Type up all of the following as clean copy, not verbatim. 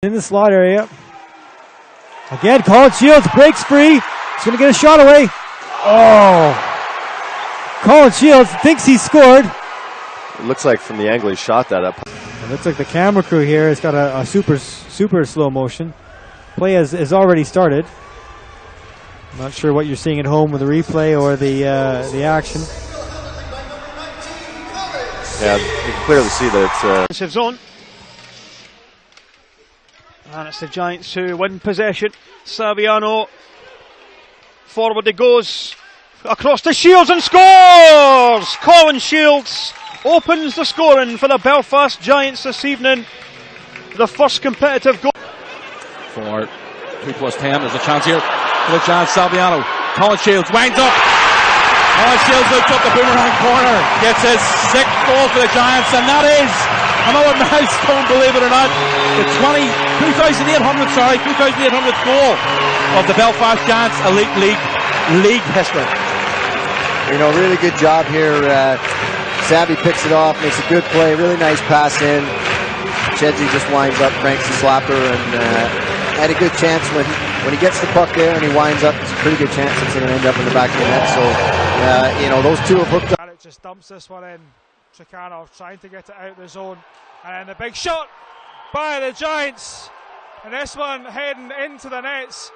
In the slot area. Again, Colin Shields breaks free. He's going to get a shot away. Oh! Colin Shields thinks he scored. It looks like from the angle he shot that up. It looks like the camera crew here has got a super slow motion. Play has already started. I'm not sure what you're seeing at home with the replay or the action. Yeah, you can clearly see that it's zone. And it's the Giants who win possession. Saviano, forward he goes, across to Shields and scores! Colin Shields opens the scoring for the Belfast Giants this evening. The first competitive goal. For 2+10, there's a chance here for the Giants. Saviano, Colin Shields winds up. Colin Shields looks up the boomerang corner, gets his 6th goal for the Giants, and that is another milestone, believe it or not. The 2,800th goal of the Belfast Giants Elite League history. You know, really good job here. Savvy picks it off, makes a good play, really nice pass in. Chedzi just winds up, cranks the slapper, and had a good chance when he gets the puck there and he winds up. It's a pretty good chance it's going to end up in the back of the net. So, you know, those two have hooked up. And it just dumps this one in. Chicano trying to get it out of the zone, and a big shot by the Giants, and this one heading into the nets.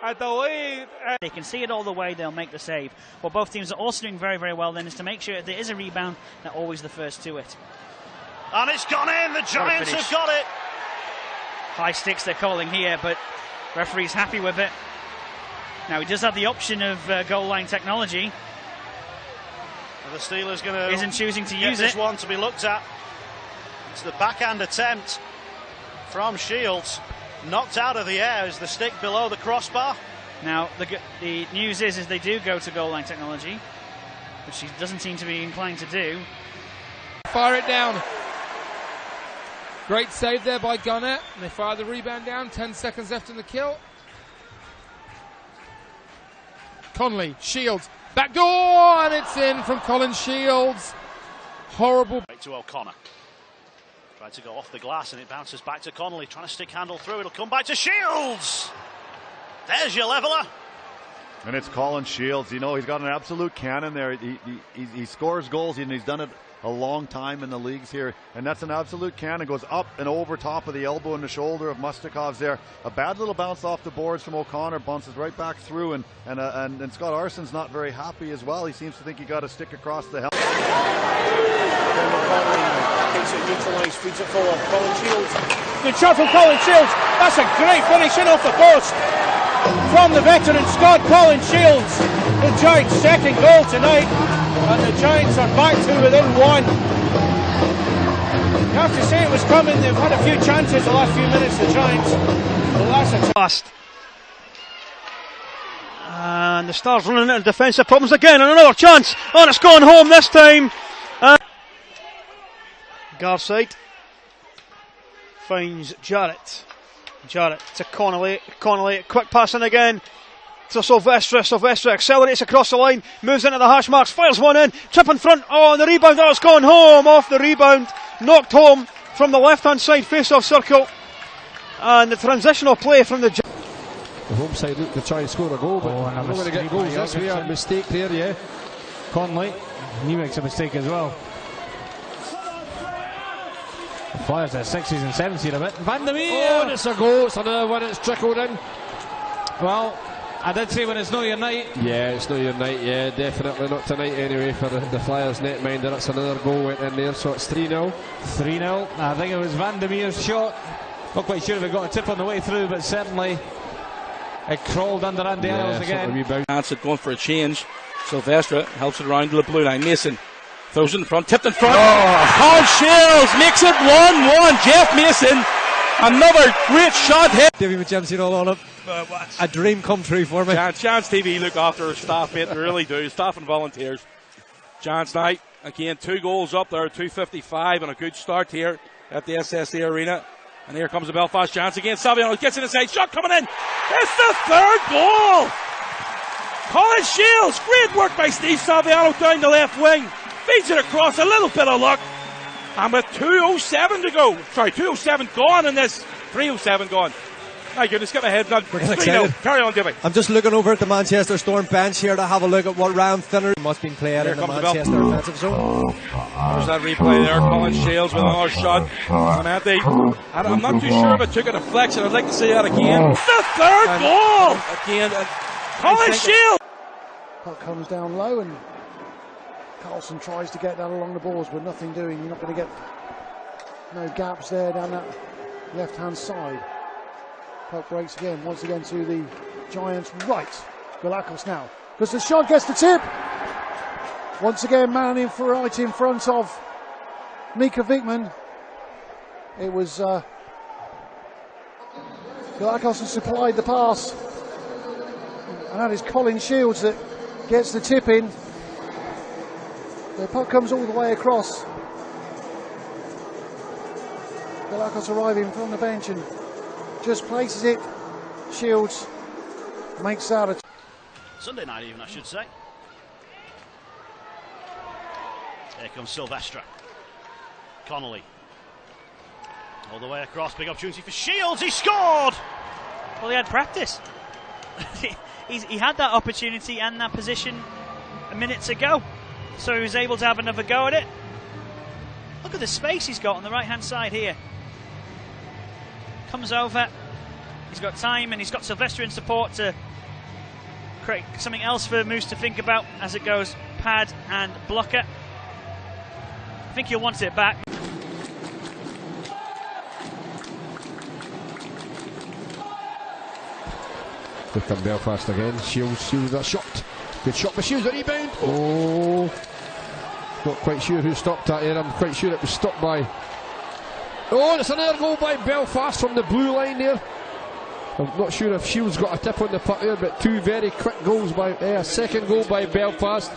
A delayed. They can see it all the way, they'll make the save. What both teams are also doing very, very well then is to make sure if there is a rebound, they're always the first to it. And it's gone in, the Giants have got it. High sticks they're calling here, but referee's happy with it. Now he does have the option of goal line technology. The Steelers isn't choosing to use this it. one to be looked at. It's the backhand attempt from Shields, knocked out of the air. Is the stick below the crossbar? Now the news is they do go to goal line technology, which he doesn't seem to be inclined to do. Fire it down. Great save there by Gunner. And they fire the rebound down. 10 seconds left in the kill. Conley, Shields, back door, and it's in from Colin Shields. Horrible. Right to O'Connor. Tried to go off the glass and it bounces back to Connolly, trying to stick handle through. It'll come back to Shields. There's your leveler. And it's Colin Shields. You know, he's got an absolute cannon there. He scores goals, and he's done it a long time in the leagues here. And that's an absolute cannon. Goes up and over top of the elbow and the shoulder of Mustakov's there. A bad little bounce off the boards from O'Connor, bounces right back through. And Scott Arson's not very happy as well. He seems to think he got a stick across the helmet. Takes it neutralised, feeds it forward. Colin Shields. Good shot from Colin Shields. That's a great finish in off the post from the veteran Scott Colin Shields. The Giants' second goal tonight, and the Giants are back to within one. You have to say it was coming. They've had a few chances the last few minutes, the Giants. Well, that's a Fast. And the Stars running into defensive problems again, and another chance. And it's gone home this time. Garside finds Jarrett. Jarrett to Connolly. Connolly, quick passing again to Silvestre. Silvestre accelerates across the line, moves into the hash marks, fires one in, chip in front. Oh, and the rebound, oh, it's gone home off the rebound. Knocked home from the left hand side face-off circle. And the transitional play from the home side look to try and score a goal, but I'm going to get goals this way. A mistake there, yeah. Conley, he makes a mistake as well. Flyers at 60s and 70s here a bit. Van der Meer! Oh, and it's a goal. It's another one. It's trickled in. Well, I did say when it's not your night. Yeah, it's not your night. Yeah, definitely not tonight anyway for the Flyers netminder. That's another goal went in there, so it's 3-0. 3-0. I think it was Van der Meer's shot. Not quite sure if it got a tip on the way through, but certainly it crawled under Andy Ellis again. Chance at going for a change. Silvestre helps it around to the blue line. Mason throws it in front, tipped in front. Oh. Colin Shields makes it 1-1. Jeff Mason, another great shot hit. Davy McJimsey all on it. A dream come true for me. Chance TV look after our staff, mate. They really do. Staff and volunteers. Chance night. Again, 2 goals up there, 2:55, and a good start here at the SSE Arena. And here comes the Belfast Giants again. Saviano gets it inside. Shot coming in. It's the 3rd goal. Colin Shields. Great work by Steve Saviano down the left wing. Feeds it across, a little bit of luck. And with 2:07 to go, 2:07 gone in this 3:07 gone. My goodness, get my head done. We're getting excited. Carry on, Jimmy. I'm just looking over at the Manchester Storm bench here to have a look at what Ryan Thinner must be playing in the Manchester offensive zone. There's that replay there. Colin Shields with another shot on Andy. I'm not too sure if it took a deflection. I'd like to see that again. The third goal! Again, Colin Shields! Puck comes down low and Carlson tries to get that along the boards, but nothing doing. You're not going to get no gaps there down that left-hand side. Puck breaks again, once again to the Giants' right. Galakos now, because the shot gets the tip. Once again, man in for right in front of Mika Vikman. It was Galakos who supplied the pass, and that is Colin Shields that gets the tip in. The puck comes all the way across. Galakos arriving from the bench and just places it. Shields makes out a Sunday night even, I should say. Here comes Silvestre. Connolly. All the way across, big opportunity for Shields, he scored! Well, he had practice. He had that opportunity and that position minutes ago, so he was able to have another go at it. Look at the space he's got on the right hand side here. Comes over, he's got time, and he's got Silvestre in support to create something else for Moose to think about as it goes pad and blocker. I think he'll want it back. Here come Belfast again. Shields that shot. Good shot for Shields, a rebound. Oh, not quite sure who stopped that here. I'm quite sure it was stopped by. Oh, it's another goal by Belfast from the blue line there. I'm not sure if Shields got a tip on the puck there, but two very quick goals by a second goal by Belfast.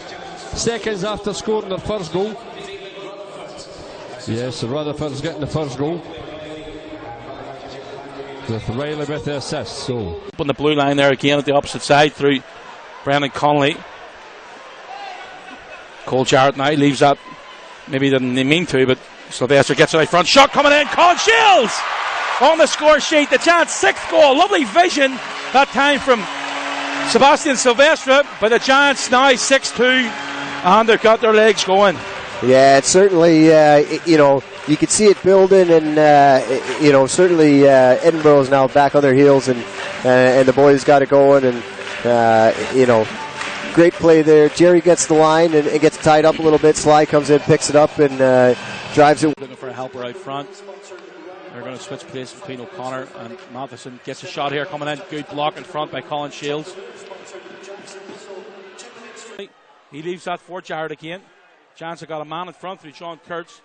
Seconds after scoring their first goal. Yes, the Rutherford's getting the first goal. With Riley with the assist. So on the blue line there again at the opposite side through Brendan Connolly. Cole Jarrett now leaves that. Maybe he didn't mean to, but Sylvester gets it out front. Shot coming in. Colin Shields on the score sheet. The Giants' sixth goal. Lovely vision that time from Sebastian Silvestre. But the Giants now 6-2, and they've got their legs going. Yeah, it's certainly, you could see it building, and, certainly Edinburgh's now back on their heels, and the boys got it going, and, great play there. Jerry gets the line and gets tied up a little bit. Sly comes in, picks it up, and drives it. Looking for a helper out front. They're going to switch places between O'Connor and Matheson. Gets a shot here coming in. Good block in front by Colin Shields. He leaves that for Jarrett again. Giants have got a man in front through John Kurtz.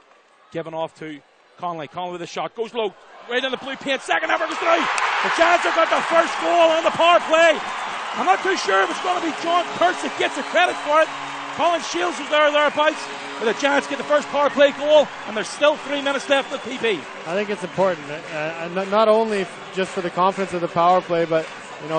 Given off to Connolly. Connolly with a shot. Goes low. Right in the blue paint. Second ever goes through. The Giants have got the first goal on the power play. I'm not too sure if it's going to be John Kurtz that gets the credit for it. Colin Shields was thereabouts. But the Giants get the first power play goal, and there's still 3 minutes left in the PP. I think it's important, not only just for the confidence of the power play, but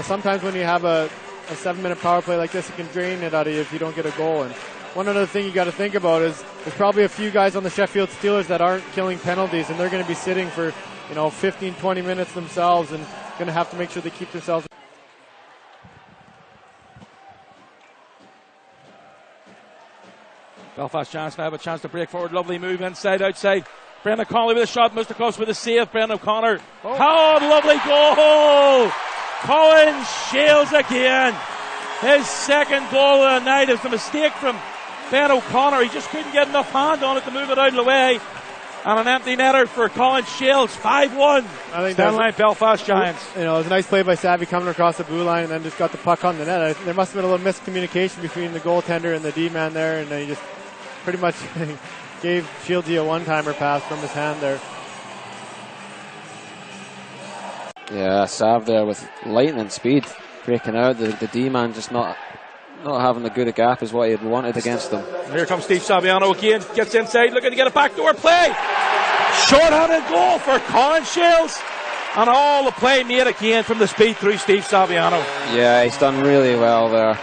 sometimes when you have a 7-minute power play like this, it can drain it out of you if you don't get a goal. And one other thing you got to think about is there's probably a few guys on the Sheffield Steelers that aren't killing penalties, and they're going to be sitting for 15-20 minutes themselves, and going to have to make sure they keep themselves. Belfast Giants now have a chance to break forward. Lovely move inside, outside. Brendan Connolly with a shot. Mr. Close with a save. Brendan O'Connor. Oh, lovely goal! Colin Shields again. His second goal of the night is the mistake from Ben O'Connor. He just couldn't get enough hand on it to move it out of the way. And an empty netter for Colin Shields. 5-1. I think that's line Belfast Giants. It was a nice play by Savvy coming across the blue line and then just got the puck on the net. There must have been a little miscommunication between the goaltender and the D-man there, and he just pretty much gave Shieldsy a one-timer pass from his hand there. Yeah, Sav there with lightning speed breaking out. The D-man just not having the good a gap as what he had wanted against them. Here comes Steve Saviano again. Gets inside, looking to get a backdoor play. Short-handed goal for Colin Shields. And all the play made again from the speed through Steve Saviano. Yeah, he's done really well there.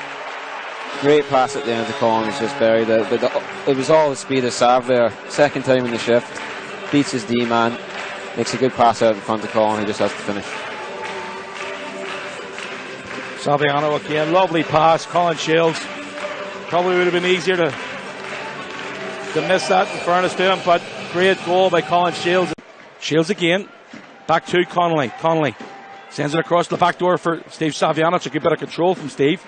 Great pass at the end of Colin was just buried. It was all the speed of Sav there. Second time in the shift. Beats his D-man. makes a good pass out in front of Colin. He just has to finish. Saviano again, lovely pass. Colin Shields. Probably would have been easier to miss that, in fairness to him, but great goal by Colin Shields. Shields again, back to Connolly. Connolly sends it across the back door for Steve Saviano. It's a good bit of control from Steve.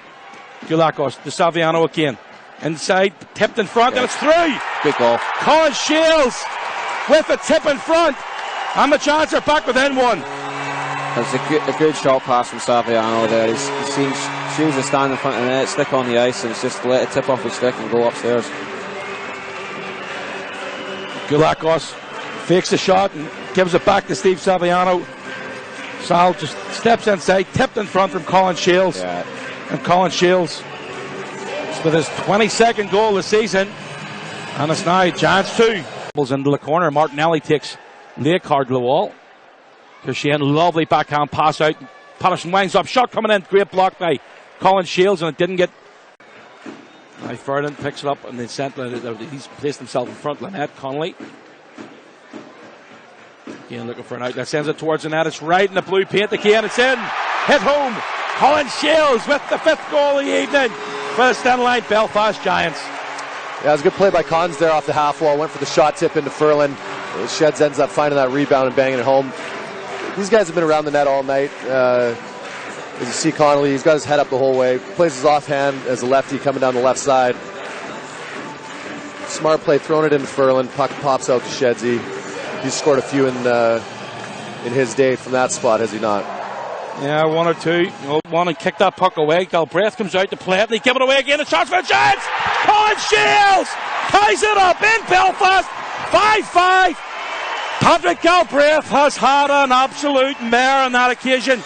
Gulakos to Saviano again. Inside, tipped in front, and it's through. Good goal. Colin Shields with a tip in front, and the Giants are back within one. That's a good shot pass from Saviano there. He's seen Shields is standing in front of the net, stick on the ice, and it's just let it tip off his stick and go upstairs. Gulakos fakes the shot and gives it back to Steve Saviano. Sal just steps inside, tipped in front from Colin Shields. Yeah. And Colin Shields with his 22nd goal this season. And it's now Giants 2. Into the corner. Martinelli takes late card to the wall. Kirshane, lovely backhand pass out. Patterson winds up. Shot coming in. Great block by Colin Shields, and it didn't get. Now Ferdinand picks it up and then he's placed himself in front of the net. Connolly. Again looking for an outlet. Sends it towards the net. It's right in the blue paint again. It's in. Hit home. Colin Shields with the 5th goal of the evening for the Stenline Belfast Giants. Yeah, it was a good play by Collins there off the half wall. Went for the shot tip into Furlan. Sheds ends up finding that rebound and banging it home. These guys have been around the net all night. As you see Connolly, he's got his head up the whole way. Plays his offhand as a lefty coming down the left side. Smart play, throwing it into Furlan. Puck pops out to Shedsy. He's scored a few in his day from that spot, has he not? Yeah, one or two. One and kick that puck away. Galbraith comes out to play it. They give it away again. A chance for the Giants. Colin Shields ties it up in Belfast. 5-5. Patrick Galbraith has had an absolute mare on that occasion.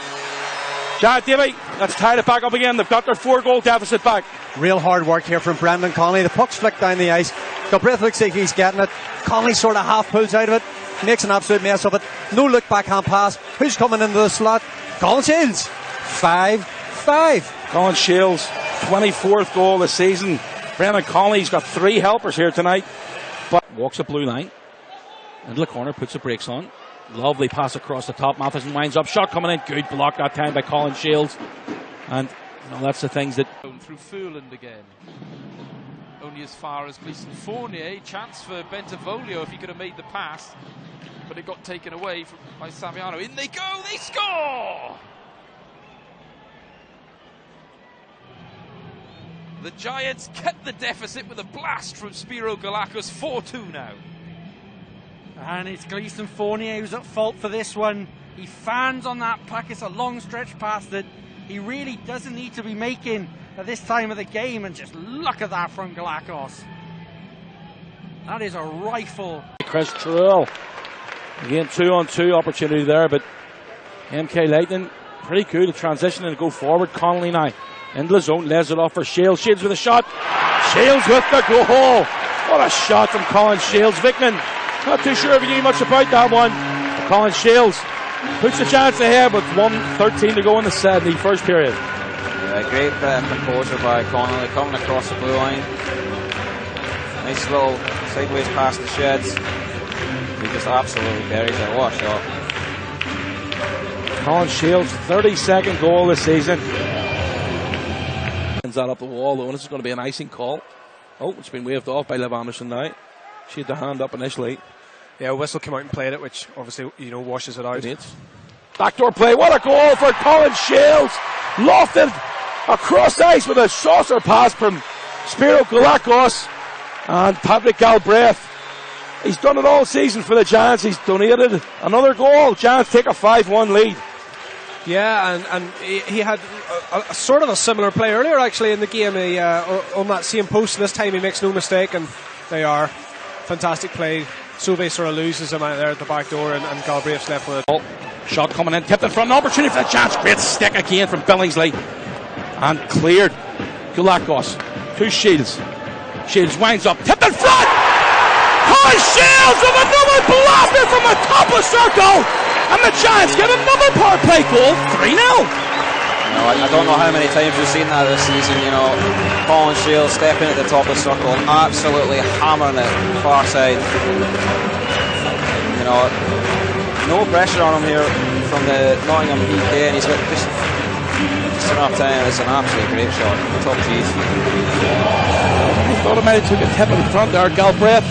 Jack Davey, let's tie it back up again. They've got their 4-goal deficit back. Real hard work here from Brendan Connolly. The puck's flicked down the ice. Galbraith looks like he's getting it. Connolly sort of half pulls out of it. Makes an absolute mess of it. No look backhand pass. Who's coming into the slot? Colin Shields. 5-5. Colin Shields, 24th goal of the season. Brendan Connolly's got 3 helpers here tonight. But walks the blue line. Into the corner, puts the brakes on. Lovely pass across the top. Matheson winds up. Shot coming in. Good block that time by Colin Shields. And that's the things that. Through Furland again. Only as far as Gleeson Fournier. Chance for Bentavolio if he could have made the pass. But it got taken away by Saviano. In they go. They score! The Giants kept the deficit with a blast from Spiro Galakos. 4-2 now. And it's Gleeson Fournier who's at fault for this one. He fans on that puck. It's a long stretch pass that he really doesn't need to be making at this time of the game. And just look at that from Galakos. That is a rifle. Chris Truell. Again, 2-on-2 opportunity there, but MK Lightning pretty cool to transition and go forward. Connolly now into the zone, lays it off for Shields. Shields with a shot. Shields with the goal. What a shot from Colin Shields. Vickman, not too sure if he knew much about that one. Colin Shields puts the chance ahead with 1:13 to go in the first period. Yeah, great composure by Connolly coming across the blue line. Nice little sideways pass to Sheds. He just absolutely buries it. What a shot. Colin Shields, 32nd goal this season. Sends that up the wall though, and this is going to be an icing call. Oh, it's been waved off by Liv Anderson now. She had the hand up initially. Yeah, whistle came out and played it, which obviously, washes it out. Backdoor play, what a goal for Colin Shields. Lofted across the ice with a saucer pass from Spiro Galakos and Patrick Galbraith. He's done it all season for the Giants. He's donated another goal. Giants take a 5-1 lead. Yeah, and he had a sort of a similar play earlier actually in the game. He, on that same post, this time he makes no mistake, and they are fantastic play. Sauvé sort of loses him out there at the back door, and Galbraith's left with it. Shot coming in, tipped in front, an opportunity for the Giants. Great stick again from Billingsley, and cleared. Galakos to Shields. Shields winds up, tipped in front. Colin Shields with another blaster from the top of the circle, and the Giants get another power play goal, 3-0. I don't know how many times we've seen that this season. Colin Shields stepping at the top of the circle, absolutely hammering it far side. no pressure on him here from the Nottingham PK, and he's got just enough time. It's an absolute great shot. Top cheese. I thought I might have took a tip in front there, Galbraith.